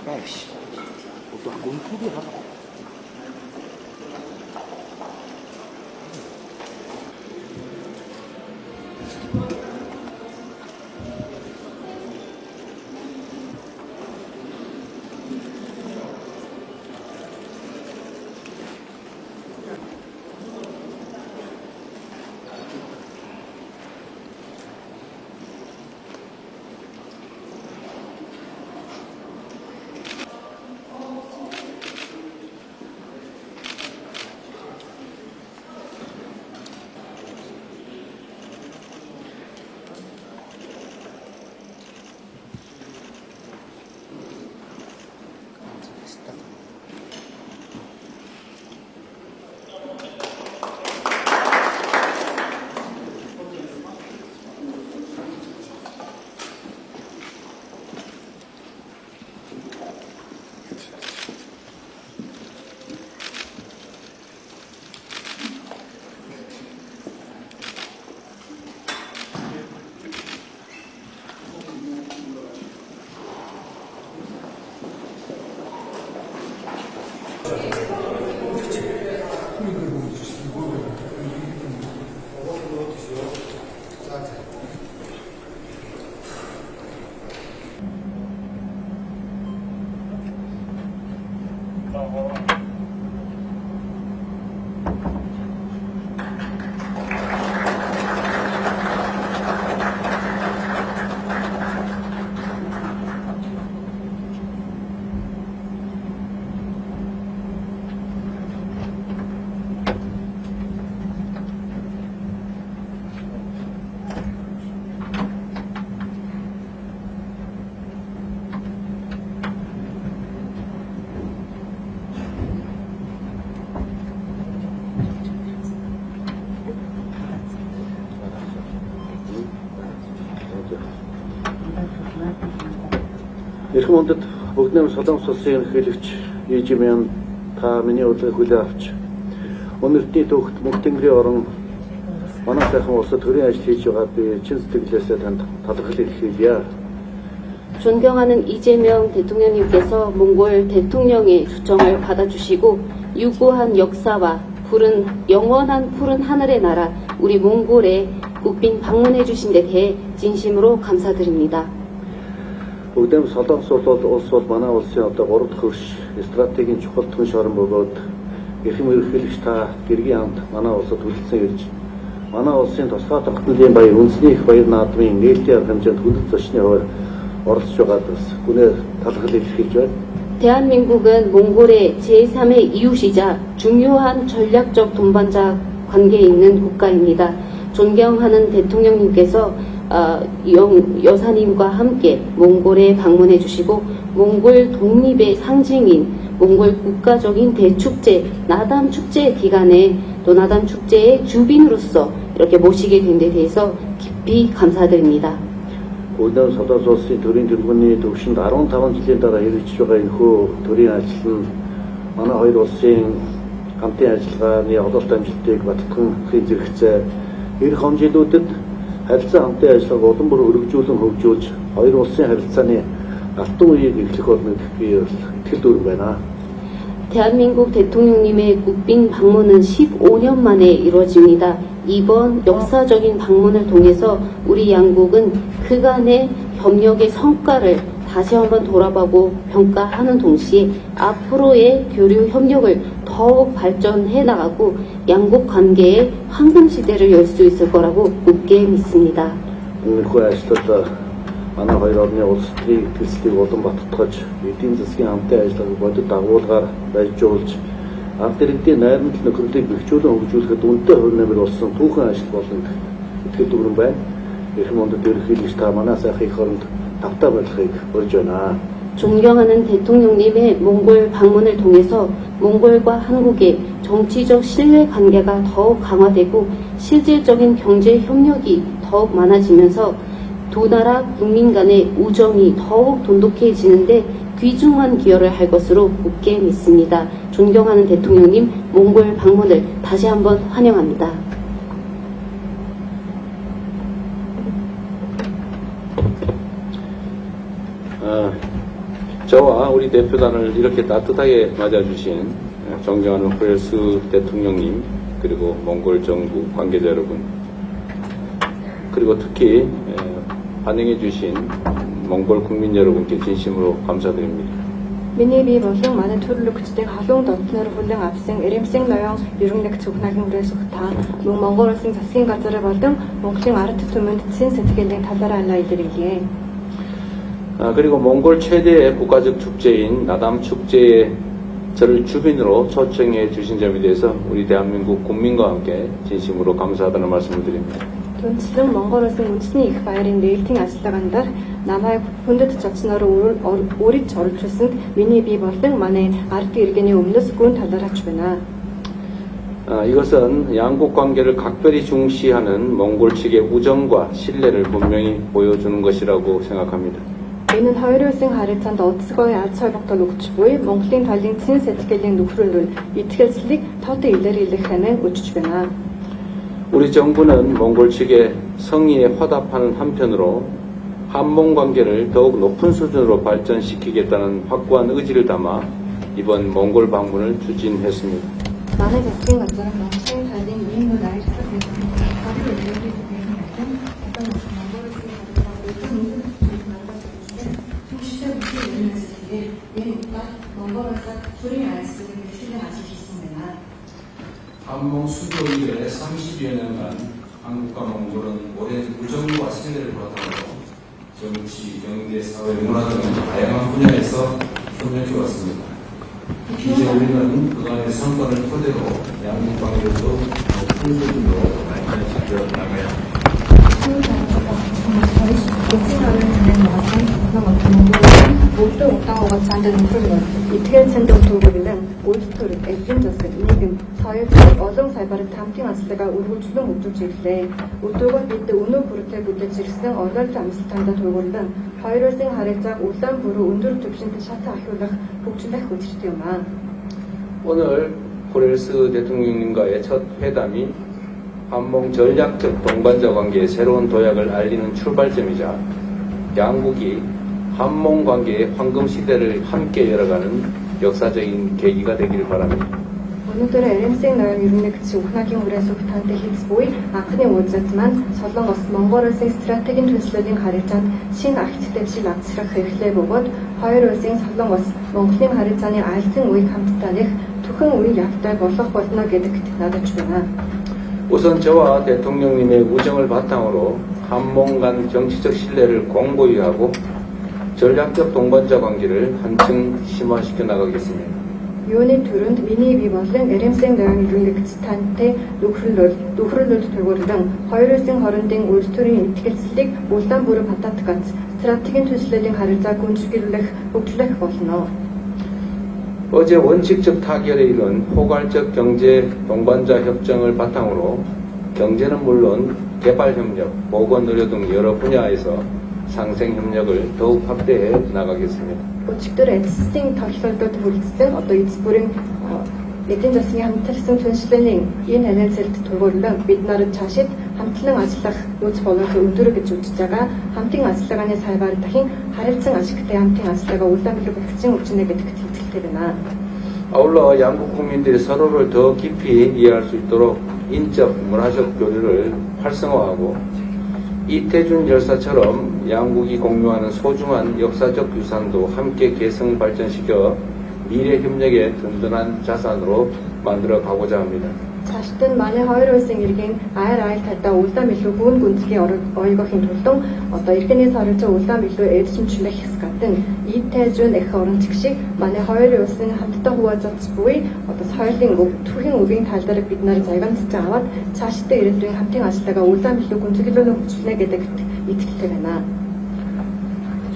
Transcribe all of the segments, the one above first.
아이씨, 또 공포도 하나. Ирэх мөндөд бүгднээ Солонгос улсын ерөнхийлөгч Ижимян та миний урилгыг хүлээн авч өнөртний төвхт Мөнх Тэнгэрийн орон манай сайхан улсад төрийн ажил хийж байгаа би чин сэтгэлээсээ танд талархлыг хэлье. 존경하는 이재명 대통령님께서 몽골 대통령의 초청을 받아주시고 유구한 역사와 영원한 푸른 하늘의 나라 우리 몽골에 국빈 방문해 주신 데 대해 진심으로 감사드립니다. Бүгдээ Солонгос улс бол манай улсын одоо 3 дахь хөрш стратегийн чухал түн шорон бөгөөд эрхэм ерөнхийлөгч та гэргийн хамт манай улсад хүлцэн ирж манай улсын тусгай тогтнолын баяр үндэсний их баяр наадмын нээлтийн арга хэмжээнд хүлэц зочны хувьд оролцож байгаад бас гүнээр талархлыг илэрхийлж байна. 대한민국은 몽골의 제3의 이웃이자 중요한 전략적 동반자 관계에 있는 국가입니다. 존경하는 대통령님께서 여사님과 함께 몽골에 방문해 주시고 몽골 독립의 상징인 몽골 국가적인 대축제 나담 축제 기간에 또 나담 축제의 주빈으로서 이렇게 모시게 된 데 대해서 깊이 감사드립니다. Өнөө Солонгос улсын төрийн төлөвлөгөөний төвшөнд 15 жилийн дараа хэрэгжиж байгаа энэхүү төрийн ажил нь манай хоёр улсын хамтын ажиллагааны ололт амжилтыг баттган хэрэгжүүлэх эх хонжилүүдэд харилцаа хамтын ажиллагааг улам бүр өргөжүүлэн хөгжүүлж хоёр улсын харилцааны алтан үеийг эхлэх болно гэх би итгэл дүүрэн байна. 대한민국 대통령님의 국빈 방문은 15년 만에 이루어집니다. 이번 역사적인 방문을 통해서 우리 양국은 그간의 협력의 성과를 다시 한번 돌아보고 평가하는 동시에 앞으로의 교류 협력을 더욱 발전해 나가고 양국 관계의 황금 시대를 열 수 있을 거라고 굳게 믿습니다. манай хоёр орны улс төрийн төслийг улам баттгаж эдийн засгийн хамтын ажиллагааг бодит дагуулгаар байжуулж ард иргэдийн найрамдал нөхөрлөлийг бэхжүүлэн хөгжүүлэхэд үнэтэй хувь нэмэр болсон түүхэн ажил болно итгэл дүүрэн байна. Эрхэм мөндөд ерөнхийлөгч та манай сайхан их оронд тавтаа байхыг урьж байна. 존경하는 대통령님의 몽골 방문을 통해서 몽골과 한국의 정치적 신뢰 관계가 더욱 강화되고 실질적인 경제 협력이 더욱 많아지면서 두 나라 국민 간의 우정이 더욱 돈독해지는데 귀중한 기여를 할 것으로 굳게 믿습니다. 존경하는 대통령님 몽골 방문을 다시 한번 환영합니다. 저와 우리 대표단을 이렇게 따뜻하게 맞아주신 존경하는 호렐스 대통령님, 그리고 몽골 정부 관계자 여러분, 그리고 특히 환영해주신 몽골 국민 여러분께 진심으로 감사드립니다. Миний бие болон манай төрөлөгчдийн халуун дотноор хүлээн авсан Эрэмсийн ноён ерөн нэгц ухнагийн үрээс та мөн Монгол улсын засгийн газар болон Монголын ард түмэнд чин сэтгэлийн талаараа алаа илэрхийлье. 그리고 몽골 최대의 국가적 축제인 나담 축제에 저를 주빈으로 초청해 주신 점에 대해서 우리 대한민국 국민과 함께 진심으로 감사하다는 말씀을 드립니다. Түнчлэн Монгол улсын үндэсний их баярын нээлтийн ажиллагаанд намайг хүндэт зочноор өөрийг оруулжсанд миний бие болон манай ард иргэний өмнөөс гүн талархаж байна. 이것은 양국 관계를 각별히 중시하는 몽골 측의 우정과 신뢰를 분명히 보여주는 것이라고 생각합니다. Энэ нь хоёр улсын харилцаанд удасгүй аз холбогдол өгч буй Монголын талын цэн сэтгэлийн нөхрөөр итгэлцлийг тоотой илэрхийлэх хэмээн үзэж байна. 우리 정부는 몽골 측의 성의에 화답하는 한편으로 한몽 관계를 더욱 높은 수준으로 발전시키겠다는 확고한 의지를 담아 이번 몽골 방문을 추진했습니다. манай засгийн газар Монголын талын ийм нэг ажлыг 한몽 수교 이래 30여 년간 한국과 몽골은 오랜 우정과 신뢰를 바탕으로 정치, 경제, 사회, 문화 등 다양한 분야에서 협력해 왔습니다. 이제 우리는 그간의 성과를 토대로 양국 관계를 더욱 높은 수준으로 발전시켜 나가야 합니다. Бүгдөө удаан хугацаанд нөхрөл итгэл цэндэн төвөглөн үйлдвэр, эзэн засаг, нийгэм, соёл, олон салбарт хамтын ажиллагаа үргэлжлэн хөгжүүлж ирлээ. Өдөргөө бид өнөө бүртээ бүлэж ирсэн олоолын амсалтанд төвөглөн хоёр улсын харилцааг улаан бүрүү өндөр түвшинд шатан ахиулах хөгжлөх хүчтэй юм аа. 오늘 호렐스 대통령님과의 첫 회담이 한몽 전략적 동반자 관계의 새로운 도약을 알리는 출발점이자 양국이 한몽 관계의 황금 시대를 함께 열어가는 역사적인 계기가 되길 바랍니다. Өнөөдөр Эрэмсийн ноён ерөн нэгц ухнагийн үрээс ухтаантай хийц буй анхны уулзалт маань Солонгос Монгол улсын стратегийн төслөлийн харилцаанд шинэ архитектур шиг авчрах хэрэгтэй бөгөөд хоёр улсын Солонгос Монголын харилцааны альтан үеийг хамтдаа нэх түхэн үе явтай болох болно гэдэгт надад байна. 우선 저와 대통령님의 우정을 바탕으로 한몽 간 정치적 신뢰를 공고히 하고 전략적 동반자 관계를 한층 심화시켜 나가겠습니다. Юуны төрөнд миний бие болон Эрэмсийн ноён ерөн нэгц тантай нөхрөлөлд төгөрлөн хоёр улсын хоорондын үйлдвэрийн итгэлцлийг улаан бүрэн бататгац стратегийн төслөлийн харилцааг гүнзгийрүүлэх хөгжлөх болно. 어제 원칙적 타결에 이른 포괄적 경제 동반자 협정을 바탕으로 경제는 물론 개발 협력, 보건 의료 등 여러 분야에서 상생 협력을 더욱 확대해 나가겠습니다. Өчигдөр эцсийн тоглолтод хүрэлцсэн одоо эцс бүрийн эдийн засгийн хамтарсан түншлэлийн энэ харилцаанд төгөрлөн бид нарт цаашид хамтлан ажиллах нөөц боловсрол өндөр гэж үзэж байгаа хамтын ажиллагааны салбар дахин харилцан ашигтай хамтын ажиллагаа улаан билүү багцын өвчнө гэдэгт итгэлтэй байна. 아울러 양국 국민들이 서로를 더 깊이 이해할 수 있도록 인적, 문화적 교류를 활성화하고 이태준 열사처럼 양국이 공유하는 소중한 역사적 유산도 함께 계승 발전시켜 미래 협력의 든든한 자산으로 만들어 가고자 합니다. Цаашид нь манай хоёр улсын иргэн аяр айлтайдаа улаан билүү гүн гүнзгий ойгохын тулд одоо иргэний харилцаа улаан билүү эдсэмчлэх хэсгатэн Итэжүн эх орон чиг шиг манай хоёр улсын хамтдаа хуваалцаж буй одоо соёлын өв түүхийн өвийн тал дээр бид нар загамжж аваад цаашдаа ирээдүйн хамтын ажиллагаа улаан билүү гүнзгийлөн хөгжүүлнэ гэдэгт итгэлтэй байна.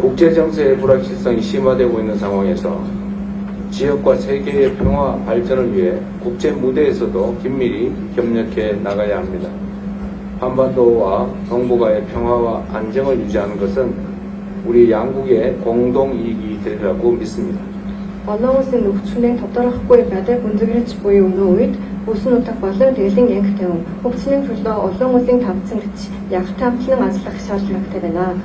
국제 정세의 불확실성이 심화되고 있는 상황에서 지역과 세계의 평화 발전을 위해 국제 무대에서도 긴밀히 협력해 나가야 합니다. 한반도와 동북아의 평화와 안정을 유지하는 것은 우리 양국의 공동 이익이 되리라고 믿습니다. Олон улсын нөхцөлийн тодорхойгүй байдлыг гүнзгийрч буй өнөө үед бүсэн утга болон дэлхийн янг тавин хөгжлийн төлөө олон улсын тавцангч ягт хамтлан ажиллах шаардлагатай байна.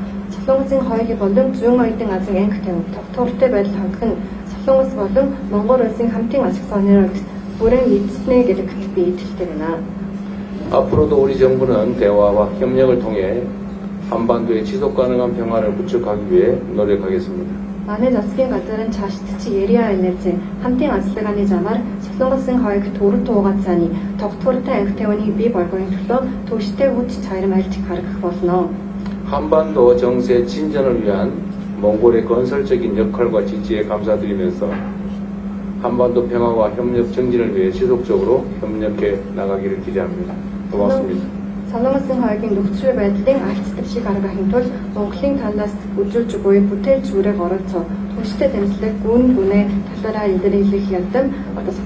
Солонгосын хоёрын болон зүүн оюутан азийн анги тавин тогтвортой байдал хангах нь Солонгос болон Монгол улсын хамтын ашиг сонирхол бүрэн эзэснэ гэдэг би итгэлтэй байна. 앞으로도 우리 정부는 대화와 협력을 통해 한반도의 지속 가능한 평화를 구축하기 위해 노력하겠습니다. Манай засгийн газарын цаашдчиг Яриа энерги хамтын ажиллагааны замаар Солонгосын хоёрт төрөв туугаад цааны тогтвортой анги тавиныг бий болгохын төлөө төвштэй хүч чармайлт гаргах болно. 한반도 정세 진전을 위한 몽골의 건설적인 역할과 지지에 감사드리면서 한반도 평화와 협력 정진을 위해 지속적으로 협력해 나가기를 기대합니다. 고맙습니다. Солонгосын хоёрын нөхцөл байдлын алцдаг шиг гаргахын тулд Монголын талаас үзүүлж буй бүтээлч бүрэг оролцоо төвштэй дамжлаг гүн гүнээ талаараа илэрхийлэх ядам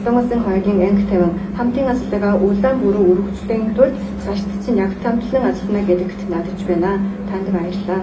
Солонгосын хоёрын анги тавин хамтын ажиллагаа улаан бүрэн өргөжлөхийн тулд цаашдсан яг тамтлан ажиллана гэдэгт найдаж байна. Танд баярлалаа.